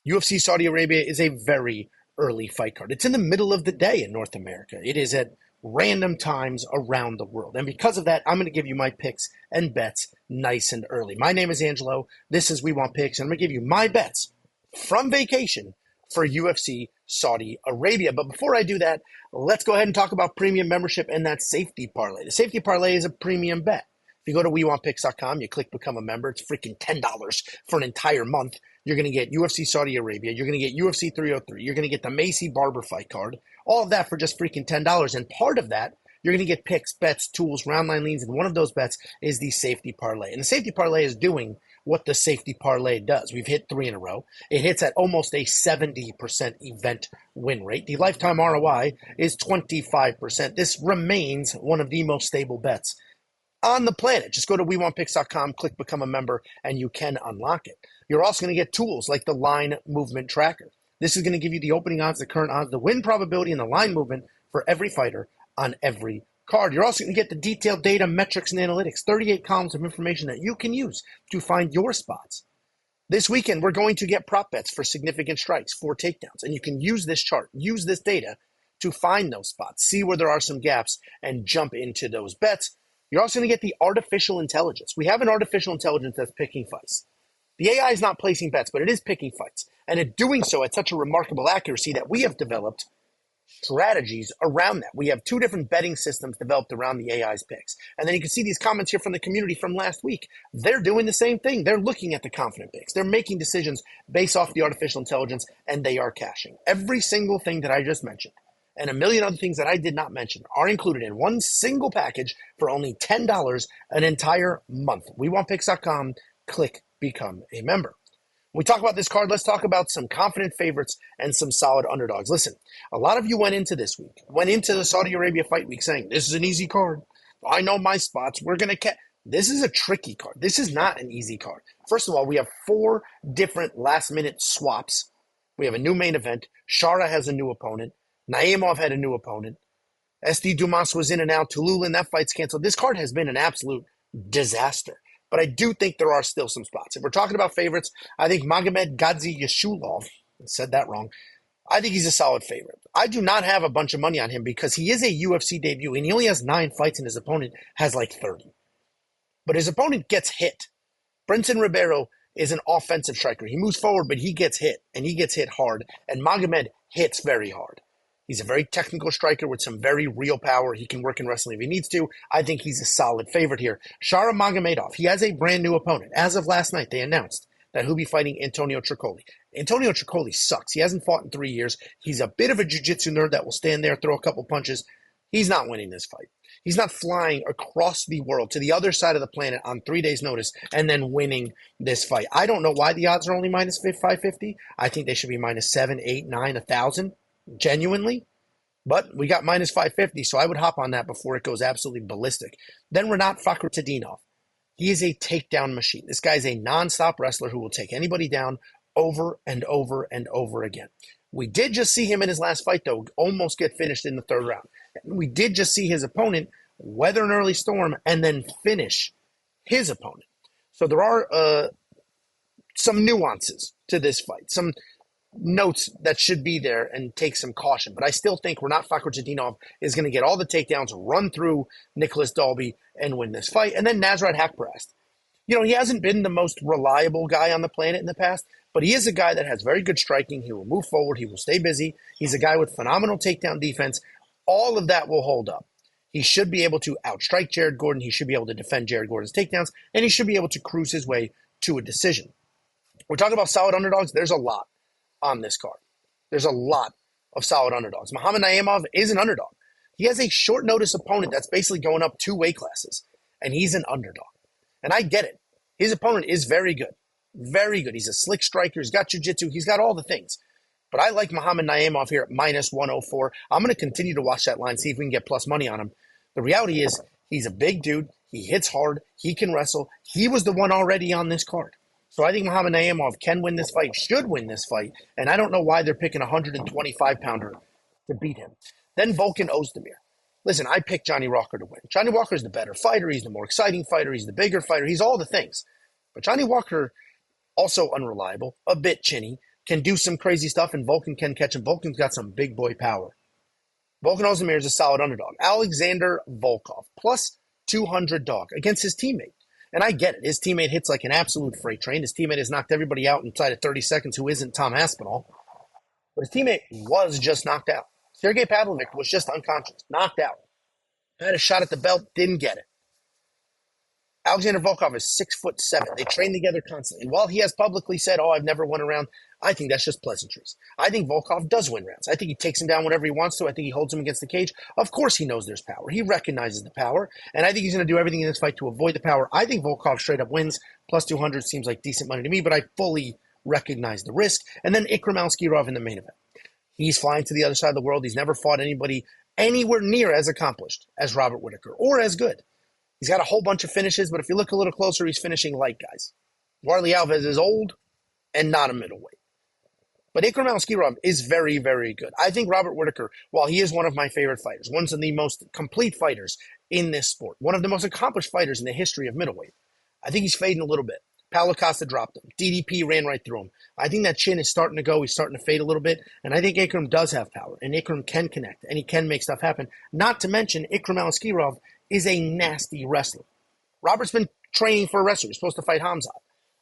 UFC Saudi Arabia is a very early fight card. It's in the middle of the day in North America. It is at random times around the world. And because of that, I'm going to give you my picks and bets nice and early. My name is Angelo. This is We Want Picks, and I'm going to give you my bets from vacation for UFC Saudi Arabia. But before I do that, let's go ahead and talk about premium membership and that safety parlay. The safety parlay is a premium bet. If you go to WeWantPicks.com, you click Become a Member, it's freaking $10 for an entire month. You're going to get UFC Saudi Arabia. You're going to get UFC 303. You're going to get the Macy Barber fight card. All of that for just freaking $10. And part of that, you're going to get picks, bets, tools, round line leans. And one of those bets is the safety parlay. And the safety parlay is doing what the safety parlay does. We've hit 3 in a row. It hits at almost a 70% event win rate. The lifetime ROI is 25%. This remains one of the most stable bets on the planet. Just go to WeWantPicks.com, click Become a Member, and you can unlock it. You're also going to get tools like the line movement tracker. This is going to give you the opening odds, the current odds, the win probability, and the line movement for every fighter on every card. You're also going to get the detailed data, metrics, and analytics, 38 columns of information that you can use to find your spots. This weekend, we're going to get prop bets for significant strikes, for takedowns, and you can use this chart, use this data to find those spots, see where there are some gaps, and jump into those bets. You're also going to get the artificial intelligence. We have an artificial intelligence that's picking fights. The AI is not placing bets, but it is picking fights. And it's doing so at such a remarkable accuracy that we have developed strategies around that. We have 2 different betting systems developed around the AI's picks. And then you can see these comments here from the community from last week. They're doing the same thing. They're looking at the confident picks. They're making decisions based off the artificial intelligence, and they are cashing. Every single thing that I just mentioned and a million other things that I did not mention are included in one single package for only $10 an entire month. WeWantPicks.com, click Become a Member. When we talk about this card, let's talk about some confident favorites and some solid underdogs. Listen, a lot of you went into the Saudi Arabia fight week saying, this is an easy card. I know my spots. We're going to catch. This is a tricky card. This is not an easy card. First of all, we have 4 different last-minute swaps. We have a new main event. Shara has a new opponent. Naimov had a new opponent. SD Dumas was in and out. Tululin, that fight's canceled. This card has been an absolute disaster. But I do think there are still some spots. If we're talking about favorites, I think Magomed Gadzi Yashulov, I said that wrong, I think he's a solid favorite. I do not have a bunch of money on him because he is a UFC debut, and he only has 9 fights, and his opponent has like 30. But his opponent gets hit. Brenton Ribeiro is an offensive striker. He moves forward, but he gets hit, and he gets hit hard. And Magomed hits very hard. He's a very technical striker with some very real power. He can work in wrestling if he needs to. I think he's a solid favorite here. Shara Magomedov, he has a brand new opponent. As of last night, they announced that he'll be fighting Antonio Tricoli. Antonio Tricoli sucks. He hasn't fought in 3 years. He's a bit of a jiu-jitsu nerd that will stand there, throw a couple punches. He's not winning this fight. He's not flying across the world to the other side of the planet on 3 days' notice and then winning this fight. I don't know why the odds are only minus 550. I think they should be minus 7, 8, 9, 1,000. Genuinely, but we got minus 550, so I would hop on that before it goes absolutely ballistic. Then Renat Fakhretdinov. He is a takedown machine. This guy's a nonstop wrestler who will take anybody down over and over and over again. We did just see him in his last fight, though, almost get finished in the 3rd round. We did just see his opponent weather an early storm and then finish his opponent. So there are some nuances to this fight, some notes that should be there and take some caution. But I still think Renat Fakhretdinov is going to get all the takedowns, run through Nicholas Dalby, and win this fight. And then Nasrat Haqparast. You know, he hasn't been the most reliable guy on the planet in the past, but he is a guy that has very good striking. He will move forward. He will stay busy. He's a guy with phenomenal takedown defense. All of that will hold up. He should be able to outstrike Jared Gordon. He should be able to defend Jared Gordon's takedowns, and he should be able to cruise his way to a decision. We're talking about solid underdogs. There's a lot on this card. There's a lot of solid underdogs. Muhammad Naimov is an underdog. He has a short notice opponent that's basically going up 2 weight classes, and he's an underdog. And I get it. His opponent is very good. Very good. He's a slick striker. He's got jiu-jitsu. He's got all the things. But I like Muhammad Naimov here at minus 104. I'm going to continue to watch that line, see if we can get plus money on him. The reality is he's a big dude. He hits hard. He can wrestle. He was the one already on this card. So I think Muhammad Naimov can win this fight, should win this fight, and I don't know why they're picking a 125-pounder to beat him. Then Volkan Ozdemir. Listen, I picked Johnny Walker to win. Johnny Walker is the better fighter. He's the more exciting fighter. He's the bigger fighter. He's all the things. But Johnny Walker, also unreliable, a bit chinny, can do some crazy stuff, and Volkan can catch him. Volkan's got some big boy power. Volkan Ozdemir is a solid underdog. Alexander Volkov, plus 200 dog against his teammate. And I get it. His teammate hits like an absolute freight train. His teammate has knocked everybody out inside of 30 seconds who isn't Tom Aspinall. But his teammate was just knocked out. Sergey Pavlovich was just unconscious, knocked out. Had a shot at the belt, didn't get it. Alexander Volkov is 6'7". They train together constantly. While he has publicly said, I've never won a round, I think that's just pleasantries. I think Volkov does win rounds. I think he takes him down whenever he wants to. I think he holds him against the cage. Of course he knows there's power. He recognizes the power, and I think he's going to do everything in this fight to avoid the power. I think Volkov straight up wins. Plus 200 seems like decent money to me, but I fully recognize the risk. And then Ikram Aliskerov in the main event. He's flying to the other side of the world. He's never fought anybody anywhere near as accomplished as Robert Whittaker or as good. He's got a whole bunch of finishes, but if you look a little closer, he's finishing light guys. Warlley Alves is old and not a middleweight. But Ikram Aliskerov is very, very good. I think Robert Whittaker, while he is one of my favorite fighters, one of the most complete fighters in this sport, one of the most accomplished fighters in the history of middleweight, I think he's fading a little bit. Paulo Costa dropped him. DDP ran right through him. I think that chin is starting to go. He's starting to fade a little bit. And I think Ikram does have power. And Ikram can connect. And he can make stuff happen. Not to mention, Ikram Aliskerov is a nasty wrestler. Robert's been training for a wrestler. He's supposed to fight Hamzat.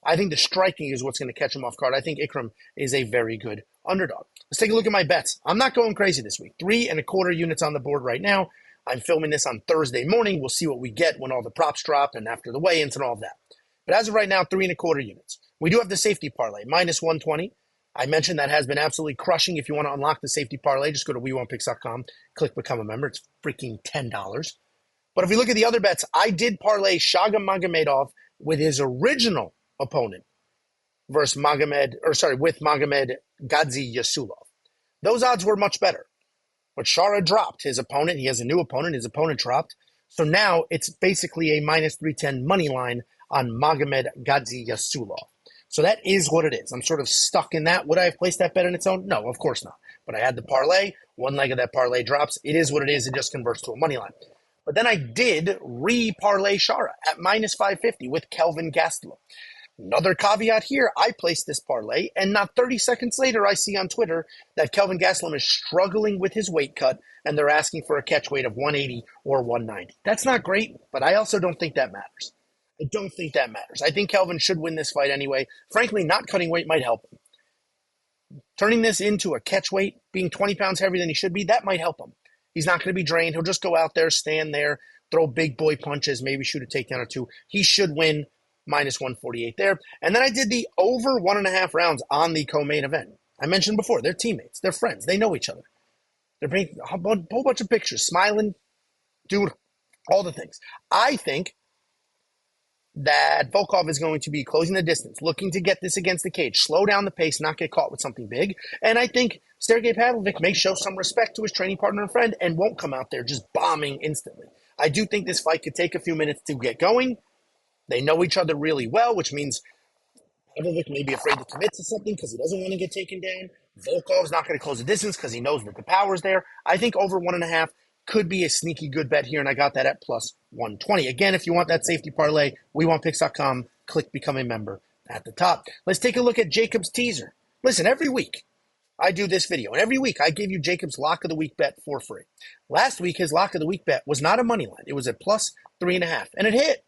I think the striking is what's going to catch him off guard. I think Ikram is a very good underdog. Let's take a look at my bets. I'm not going crazy this week. 3.25 units on the board right now. I'm filming this on Thursday morning. We'll see what we get when all the props drop and after the weigh-ins and all of that. But as of right now, 3.25 units. We do have the safety parlay, minus 120. I mentioned that has been absolutely crushing. If you want to unlock the safety parlay, just go to WeWantPicks.com, click Become a Member. It's freaking $10. But if we look at the other bets, I did parlay Shaga Magomedov with his original opponent with Magomed Gadzi Yasulov. Those odds were much better. But Shara dropped his opponent. He has a new opponent. His opponent dropped. So now it's basically a minus 310 money line on Magomed Gadzi Yasulov. So that is what it is. I'm sort of stuck in that. Would I have placed that bet on its own? No, of course not. But I had the parlay. One leg of that parlay drops. It is what it is. It just converts to a money line. But then I did re-parlay Shara at minus 550 with Kelvin Gastelum. Another caveat here, I placed this parlay, and not 30 seconds later, I see on Twitter that Kelvin Gastelum is struggling with his weight cut, and they're asking for a catch weight of 180 or 190. That's not great, but I also don't think that matters. I don't think that matters. I think Kelvin should win this fight anyway. Frankly, not cutting weight might help him. Turning this into a catch weight, being 20 pounds heavier than he should be, that might help him. He's not going to be drained. He'll just go out there, stand there, throw big boy punches, maybe shoot a takedown or two. He should win minus 148 there. And then I did the over 1.5 rounds on the co-main event. I mentioned before, they're teammates. They're friends. They know each other. They're bringing a whole bunch of pictures, smiling, doing all the things. I think that Volkov is going to be closing the distance, looking to get this against the cage, slow down the pace, not get caught with something big. And I think Sergey Pavlovich may show some respect to his training partner and friend and won't come out there just bombing instantly. I do think this fight could take a few minutes to get going. They know each other really well, which means Pavlovich may be afraid to commit to something because he doesn't want to get taken down. Volkov's not going to close the distance because he knows that the power's there. I think over 1.5 could be a sneaky good bet here, and I got that at plus 120. Again, if you want that safety parlay, WeWantPicks.com, click Become a Member at the top. Let's take a look at Jacob's teaser. Listen, every week I do this video, and every week I give you Jacob's Lock of the Week bet for free. Last week, his Lock of the Week bet was not a money line. It was at plus 3.5, and it hit.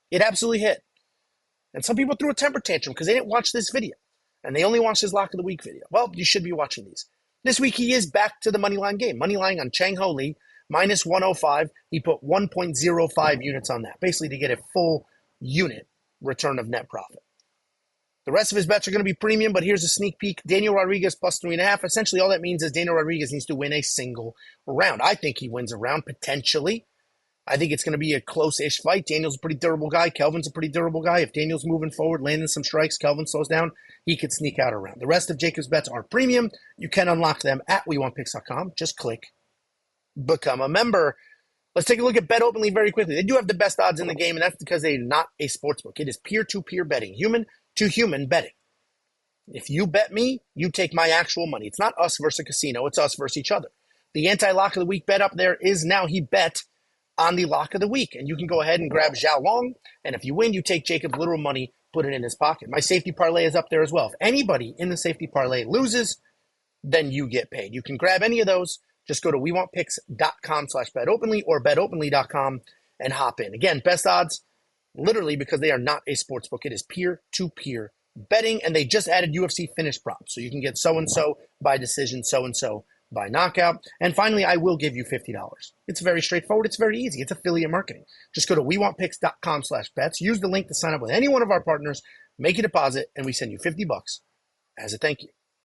It absolutely hit. And some people threw a temper tantrum because they didn't watch this video, and they only watched his Lock of the Week video. Well, you should be watching these. This week, he is back to the money line game. Money line on Chang Lee. Minus 105, he put 1.05 units on that, basically to get a full unit return of net profit. The rest of his bets are going to be premium, but here's a sneak peek. Daniel Rodriguez plus 3.5. Essentially, all that means is Daniel Rodriguez needs to win a single round. I think he wins a round, potentially. I think it's going to be a close-ish fight. Daniel's a pretty durable guy. Kelvin's a pretty durable guy. If Daniel's moving forward, landing some strikes, Kelvin slows down, he could sneak out a round. The rest of Jacob's bets are premium. You can unlock them at WeWantPicks.com. Just click Become a Member. Let's take a look at BetOpenly very quickly. They do have the best odds in the game, and that's because they're not a sportsbook. It is peer-to-peer betting, human-to-human betting. If you bet me, you take my actual money. It's not us versus a casino. It's us versus each other. The anti-lock of the week bet up there is now he bet on the lock of the week, and you can go ahead and grab Xiao Long, and if you win, you take Jacob's literal money put it in his pocket. My safety parlay is up there as well. If anybody in the safety parlay loses, then you get paid. You can grab any of those. Just go to wewantpicks.com/betopenly or betopenly.com and hop in. Again, best odds, literally because they are not a sports book. It is peer-to-peer betting, and they just added UFC finish props. So you can get so-and-so by decision, so-and-so by knockout. And finally, I will give you $50. It's very straightforward. It's very easy. It's affiliate marketing. Just go to wewantpicks.com/bets. Use the link to sign up with any one of our partners, make a deposit, and we send you $50 as a thank you.